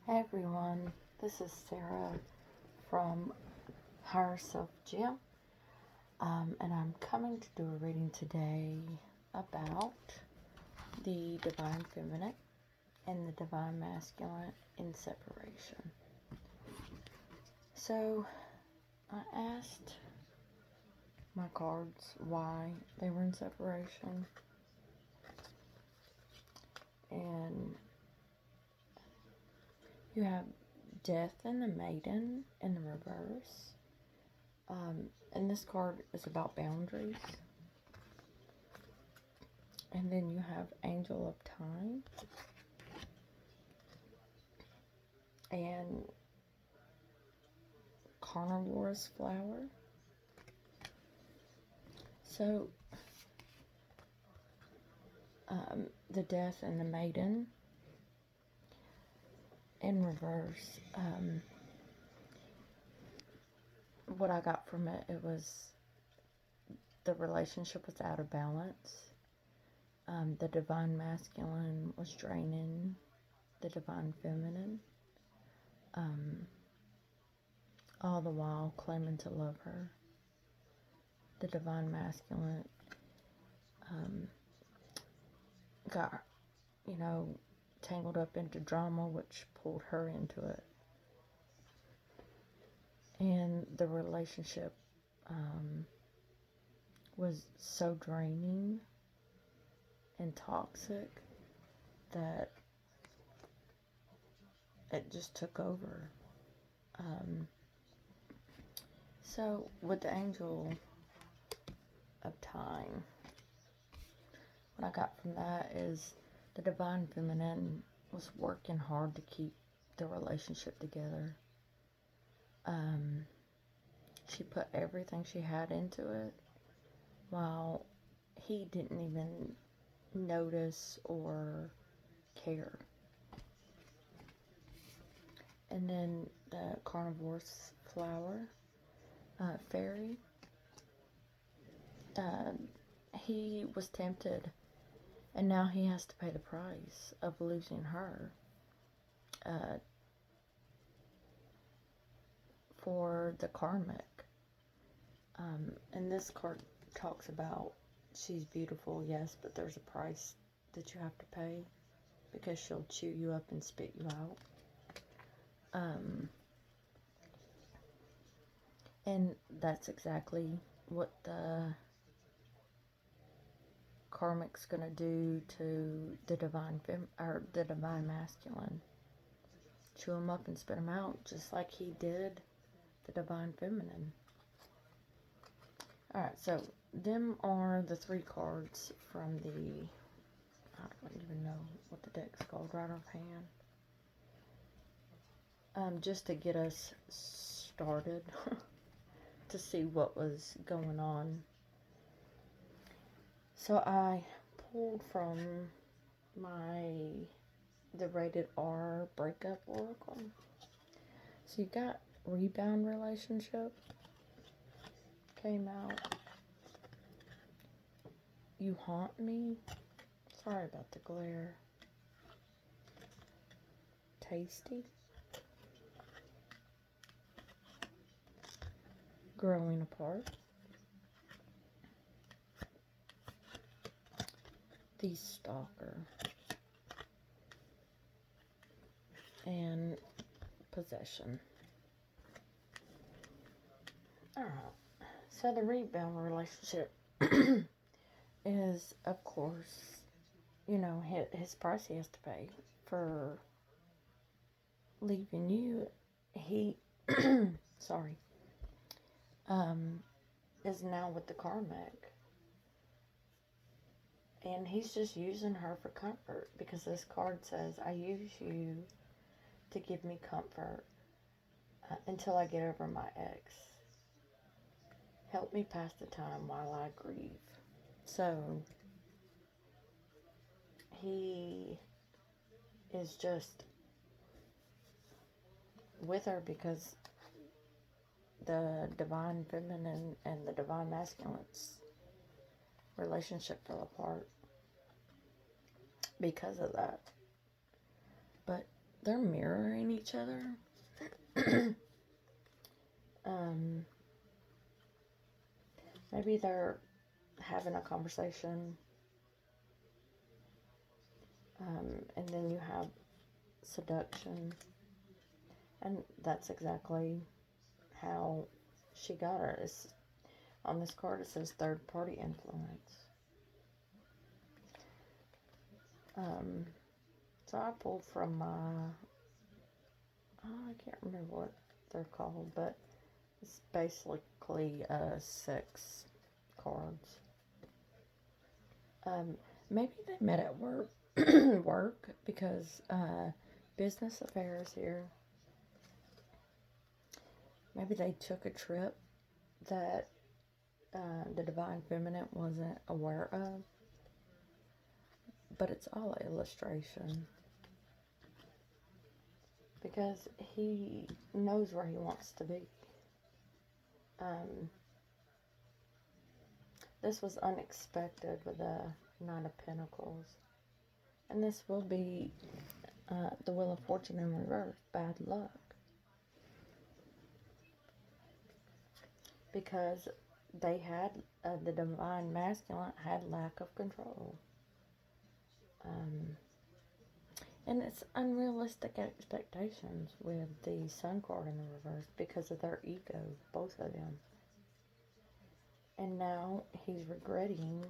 Hey everyone, this is Sarah from Higher Self Gym, and I'm coming to do a reading today about the Divine Feminine and the Divine Masculine in separation. So, I asked my cards why they were in separation, and you have Death and the Maiden in the reverse. And this card is about boundaries. And then you have Angel of Time and Carnivorous Flower. So, the Death and the Maiden in reverse. What I got from it, it was the relationship was out of balance. The Divine Masculine was draining the Divine Feminine, all the while claiming to love her. The Divine Masculine got, tangled up into drama, which pulled her into it. And the relationship was so draining and toxic that it just took over. So with the Angel of Time, what I got from that is the Divine Feminine was working hard to keep the relationship together. She put everything she had into it, while he didn't even notice or care. And then the Carnivorous Flower, Fairy, he was tempted, and now he has to pay the price of losing her for the karmic. And this card talks about she's beautiful, yes, but there's a price that you have to pay because she'll chew you up and spit you out. And that's exactly what the karmic's gonna do to the divine the Divine Masculine. Chew him up and spit him out, just like he did the Divine Feminine. Alright, so them are the three cards from the, I don't even know what the deck's called right offhand. Just to get us started to see what was going on. So I pulled from the Rated R Breakup Oracle. So you got Rebound Relationship came out. You Haunt Me. Sorry about the glare. Tasty. Growing Apart. The Stalker. And Possession. Alright. So the rebound relationship is, of course, his price he has to pay for leaving you. He, sorry, is now with the karmic. And he's just using her for comfort, because this card says, I use you to give me comfort until I get over my ex. Help me pass the time while I grieve. So he is just with her because the Divine Feminine and the Divine Masculine's relationship fell apart because of that. But they're mirroring each other. Maybe they're having a conversation, and then you have seduction, and that's exactly how she got her. On this card it says third party influence. So I pulled from my, I can't remember what they're called, but it's basically 6 cards. Maybe they met at work, because business affairs here. Maybe they took a trip that the Divine Feminine wasn't aware of. But it's all illustration. Because he knows where he wants to be. This was unexpected with the 9 of Pentacles. And this will be the Wheel of Fortune in reverse. Bad luck. Because they had, the Divine Masculine had lack of control. And it's unrealistic expectations with the Sun card in the reverse because of their ego, both of them. And now he's regretting,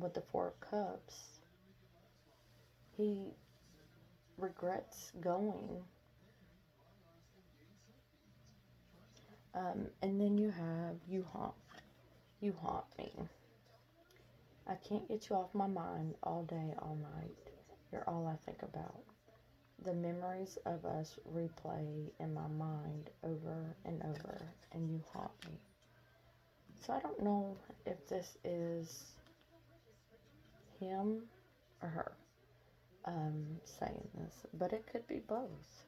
with the 4 of Cups, he regrets going. And then you have, you haunt me. I can't get you off my mind all day, all night. You're all I think about. The memories of us replay in my mind over and over, and you haunt me. So I don't know if this is him or her saying this, but it could be both.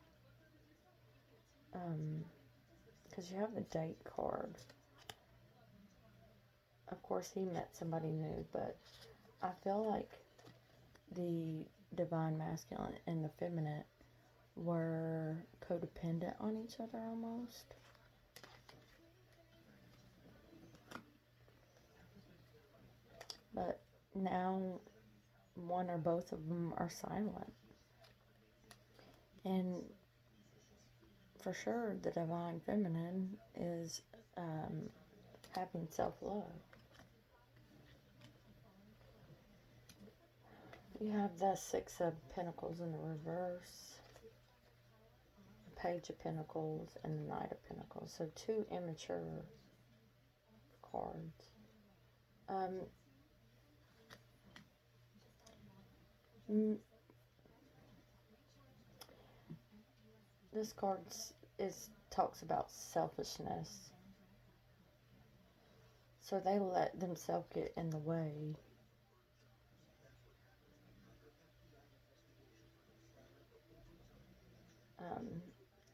Because you have the date card. Of course, he met somebody new, but I feel like the Divine Masculine and the Feminine were codependent on each other almost. But now one or both of them are silent. And for sure, the Divine Feminine is having self-love. You have the 6 of Pentacles in the reverse, the Page of Pentacles, and the Knight of Pentacles. So 2 immature cards. This card talks about selfishness. So they let themselves get in the way.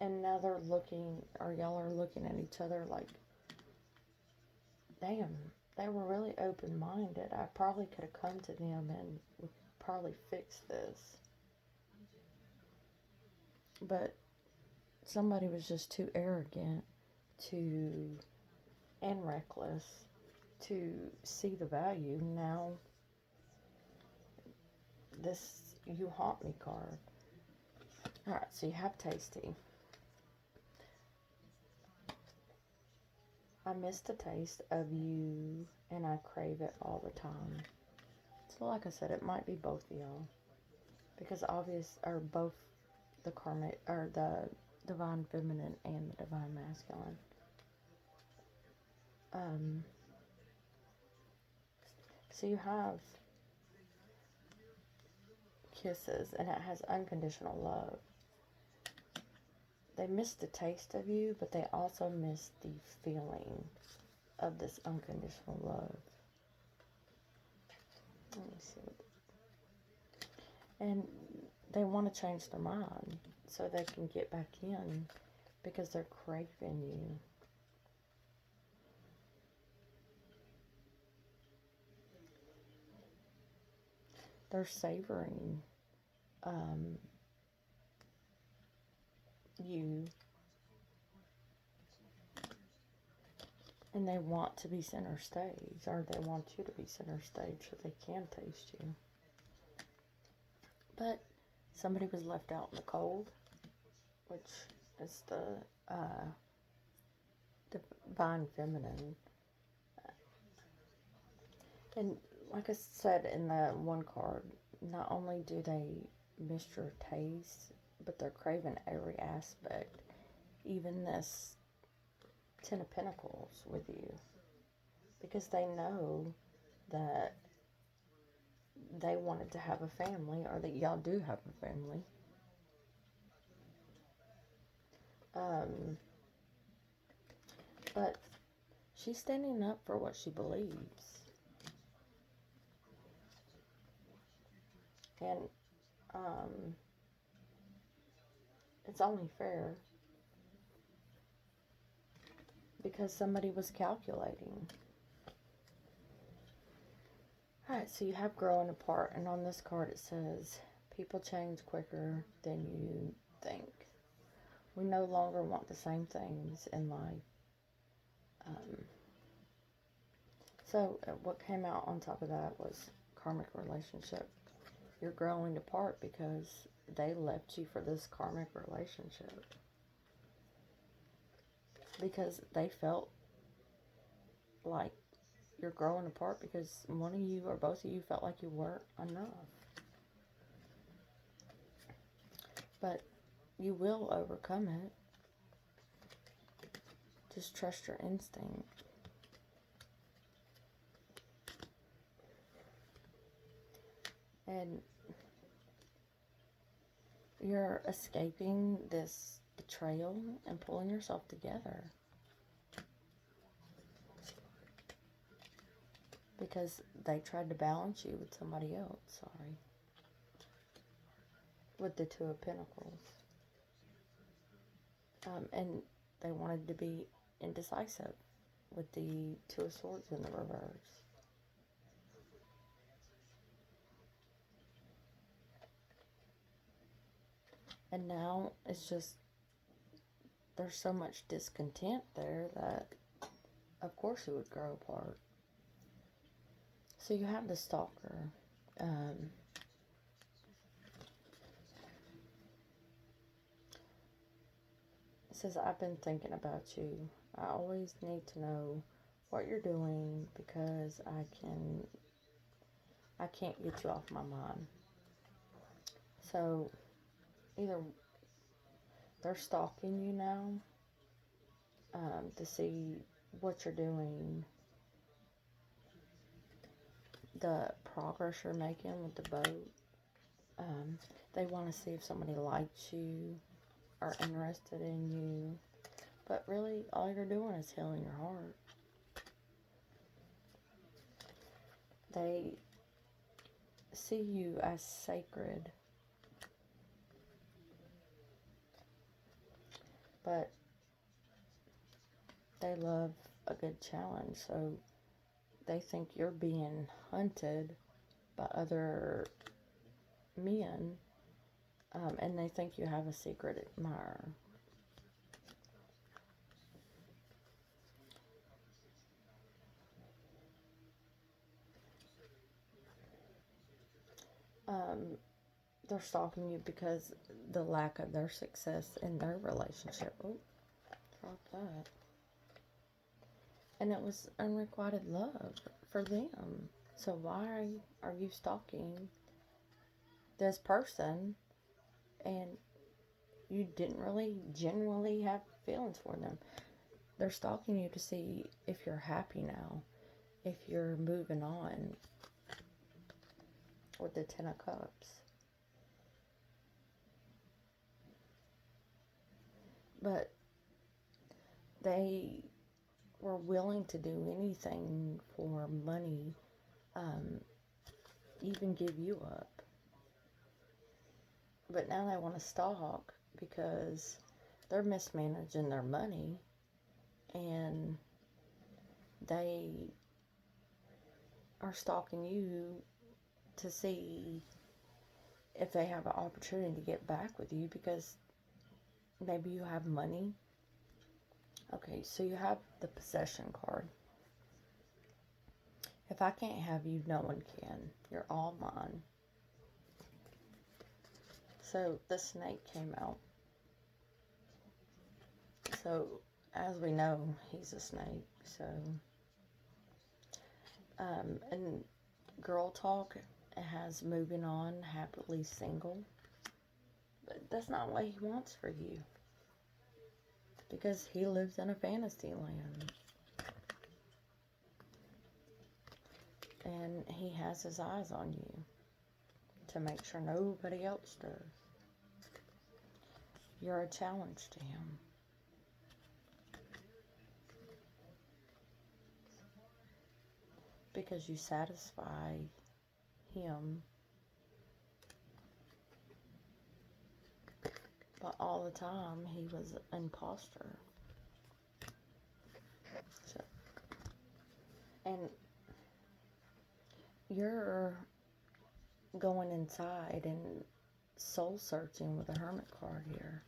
And now they're looking, or y'all are looking at each other like, damn, they were really open-minded. I probably could have come to them and would probably fix this. But somebody was just too arrogant and reckless to see the value. Now, this You Haunt Me card. Alright, so you have Tasty. I miss the taste of you, and I crave it all the time. So like I said, it might be both of y'all. Because both the karmic, or the Divine Feminine and the Divine Masculine. So you have kisses, and it has unconditional love. They miss the taste of you, but they also miss the feeling of this unconditional love. Let me see. And they want to change their mind so they can get back in because they're craving you. They're savoring you, and they want to be center stage, or they want you to be center stage so they can taste you. But somebody was left out in the cold, which is the divine feminine. And like I said in the one card, not only do they miss your taste, but they're craving every aspect, even this Ten of Pentacles with you, because they know that they wanted to have a family, or that y'all do have a family. But she's standing up for what she believes. And it's only fair because somebody was calculating. Alright, so you have growing apart, and on this card it says, people change quicker than you think. We no longer want the same things in life. So what came out on top of that was karmic relationship. You're growing apart because they left you for this karmic relationship. Because they felt like you're growing apart because one of you or both of you felt like you weren't enough. But you will overcome it. Just trust your instinct. And you're escaping this betrayal and pulling yourself together. Because they tried to balance you with somebody else, sorry. With the Two of Pentacles. And they wanted to be indecisive with the Two of Swords in the reverse. And now it's just, there's so much discontent there that, of course, it would grow apart. So you have the Stalker. It says, I've been thinking about you. I always need to know what you're doing because I can't get you off my mind. So either they're stalking you now to see what you're doing, the progress you're making with the boat. They want to see if somebody likes you or interested in you. But really, all you're doing is healing your heart. They see you as sacred. But they love a good challenge, so they think you're being hunted by other men, and they think you have a secret admirer. They're stalking you because the lack of their success in their relationship. Oh, drop that. And it was unrequited love for them. So why are you stalking this person and you didn't really genuinely have feelings for them? They're stalking you to see if you're happy now, if you're moving on with the Ten of Cups. But they were willing to do anything for money, even give you up. But now they want to stalk because they're mismanaging their money, and they are stalking you to see if they have an opportunity to get back with you, because Maybe you have money. Okay, so you have the possession card. If I can't have you, no one can. You're all mine. So the snake came out. So as we know, he's a snake. So, and girl talk, it has moving on, happily single. But that's not what he wants for you. Because he lives in a fantasy land. And he has his eyes on you to make sure nobody else does. You're a challenge to him. Because you satisfy him. But all the time, he was an imposter. So, and you're going inside and soul searching with a hermit card here.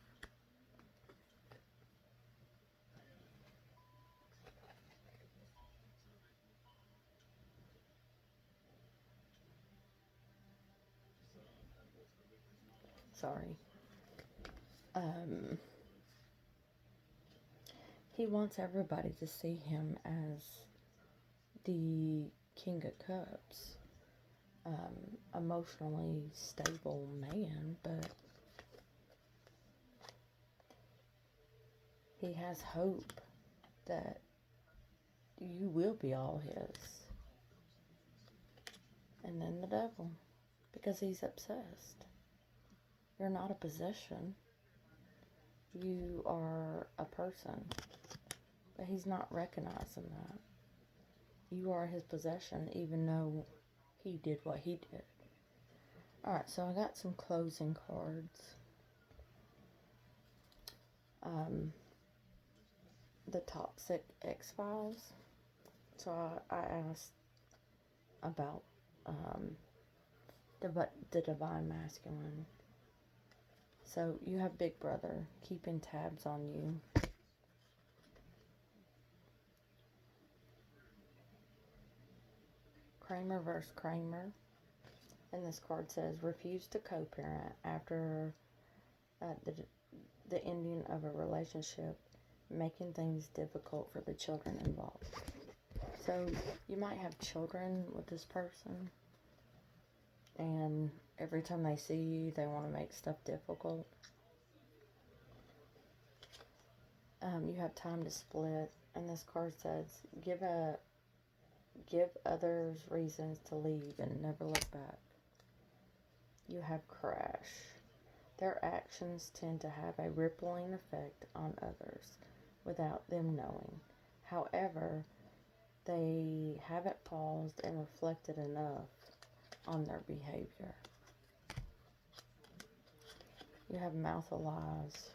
Sorry. He wants everybody to see him as the King of Cups. Emotionally stable man, but he has hope that you will be all his. And then the devil, because he's obsessed. You're not a possession. You are a person. But he's not recognizing that. You are his possession, even though he did what he did. Alright, so I got some closing cards. The Toxic X-Files. So I asked about the Divine Masculine. So you have Big Brother keeping tabs on you. Kramer versus Kramer. And this card says, refuse to co-parent after the ending of a relationship, making things difficult for the children involved. So you might have children with this person, and every time they see you, they want to make stuff difficult. You have time to split, and this card says, give others reasons to leave and never look back. You have Crash. Their actions tend to have a rippling effect on others without them knowing. However, they haven't paused and reflected enough on their behavior. You have Mouth of Lies.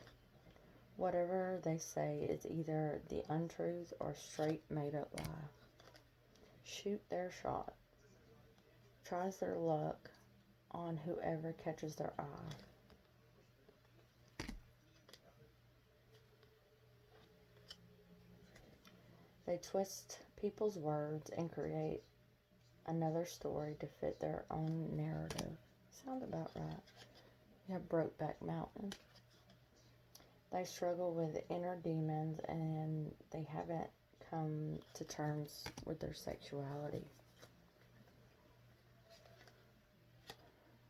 Whatever they say is either the untruth or straight made-up lie. Shoot their shot. Tries their luck on whoever catches their eye. They twist people's words and create another story to fit their own narrative. Sound about right. You have Brokeback Mountain. They struggle with inner demons and they haven't come to terms with their sexuality.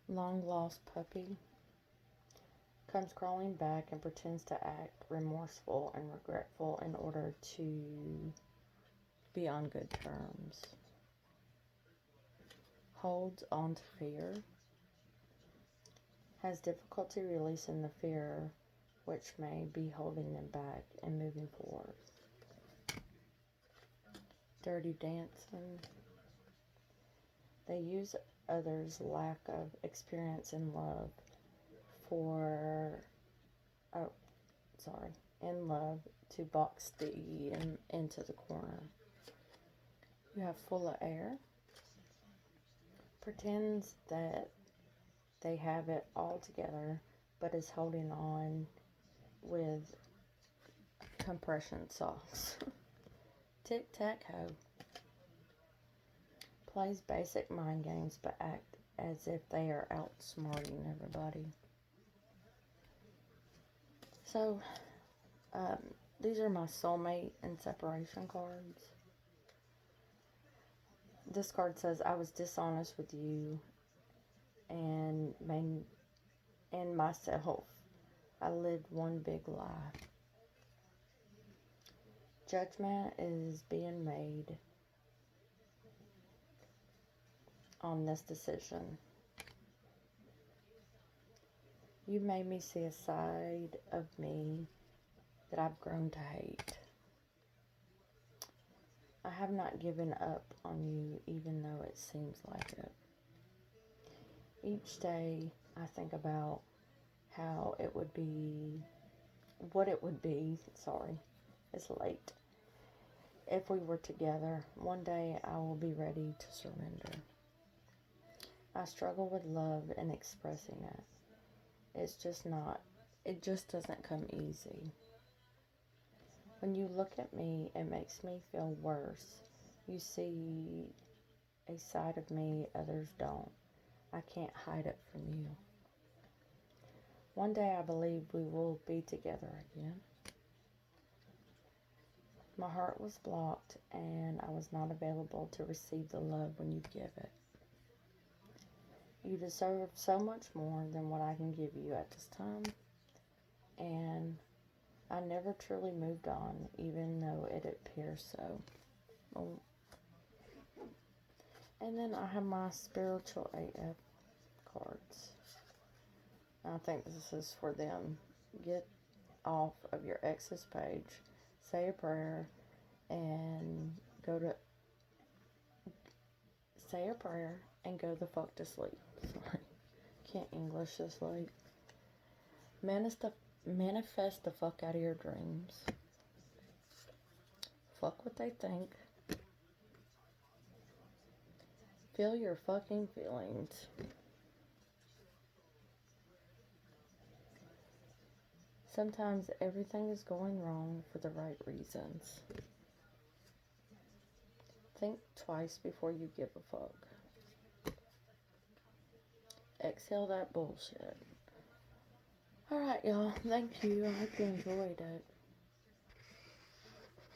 Long Lost Puppy comes crawling back and pretends to act remorseful and regretful in order to be on good terms. Holds on to fear. Has difficulty releasing the fear which may be holding them back and moving forward. Dirty Dancing. They use others' lack of experience in love to box the into the corner. You have Full of Air. Pretends that they have it all together, but is holding on with compression socks. Tic-tac-hoe. Plays basic mind games but act as if they are outsmarting everybody. So, these are my soulmate and separation cards. This card says, I was dishonest with you and myself. I lived one big lie. Judgment is being made on this decision. You made me see a side of me that I've grown to hate. I have not given up on you, even though it seems like it. Each day I think about what it would be, it's late, if we were together. One day I will be ready to surrender. I struggle with love and expressing it. It just doesn't come easy. When you look at me, it makes me feel worse. You see a side of me others don't. I can't hide it from you. One day I believe we will be together again. My heart was blocked and I was not available to receive the love when you give it. You deserve so much more than what I can give you at this time. And I never truly moved on, even though it appears so. Oh. And then I have my spiritual AF cards. I think this is for them. Get off of your ex's page, say a prayer, and go the fuck to sleep. Sorry, can't English this late. Manifest the fuck out of your dreams. Fuck what they think. Feel your fucking feelings. Sometimes everything is going wrong for the right reasons. Think twice before you give a fuck. Exhale that bullshit. Alright, y'all. Thank you. I hope you enjoyed it.